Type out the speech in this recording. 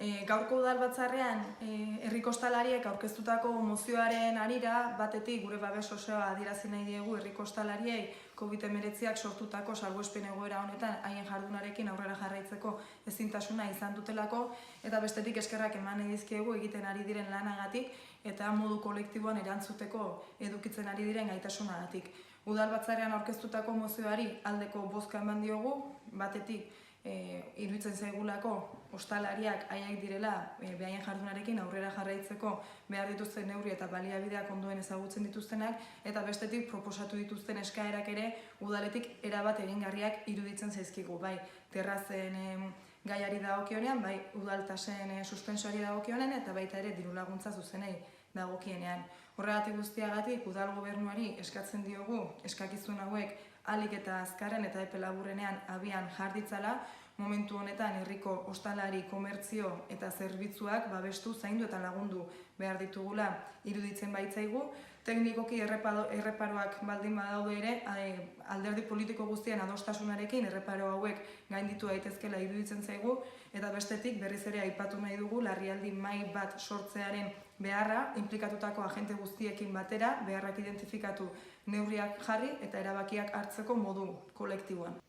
Gaurko udalbatzarrean herriko ostalariek aurkeztutako mozioaren harira batetik gure babes osoa adierazi nahi diegu herriko ostalariei COVID-19ak sortutako salbuespen egoera honetan haien jardunarekin aurrera jarraitzeko ezintasuna izan dutelako eta bestetik eskerrak eman nahi dizkiegu egiten ari diren lanagatik eta modu kolektiboan erantzuteko edukitzen ari diren gaitasunagatik. Udalbatzarrean aurkeztutako mozioari aldeko bozka eman diogu, batetik iruditzen zaigulako ostalariak haiek direla behaien jardunarekin aurrera jarraitzeko behar dituzten neurri eta baliabideak ondoen ezagutzen dituztenak eta bestetik proposatu dituzten eskaerak ere udaletik erabat egingarriak iruditzen zaizkigu, bai terrazen gaiari dagokionean, bai udaltasen suspensoari dagokionean eta baita ere dirulaguntza zuzenei dagokienean. Horregatik guztiagatik udal gobernuari eskatzen diogu eskakizun hauek ahalik eta azkarren eta epe laburrenean abian jar ditzala, momentu honetan herriko ostalari, komertzio eta zerbitzuak babestu, zaindu eta lagundu behar ditugula iruditzen baitzaigu. Teknikoki erreparoak baldin badaude ere, alderdi politiko guztien adostasunarekin erreparo hauek gainditu daitezkela iruditzen zaigu, eta bestetik berriz ere aipatu nahi dugu larrialdi mahai bat sortzearen beharra, inplikatutako agente guztiekin batera, beharrak identifikatu neurriak jarri eta erabakiak hartzeko modu kolektiboan.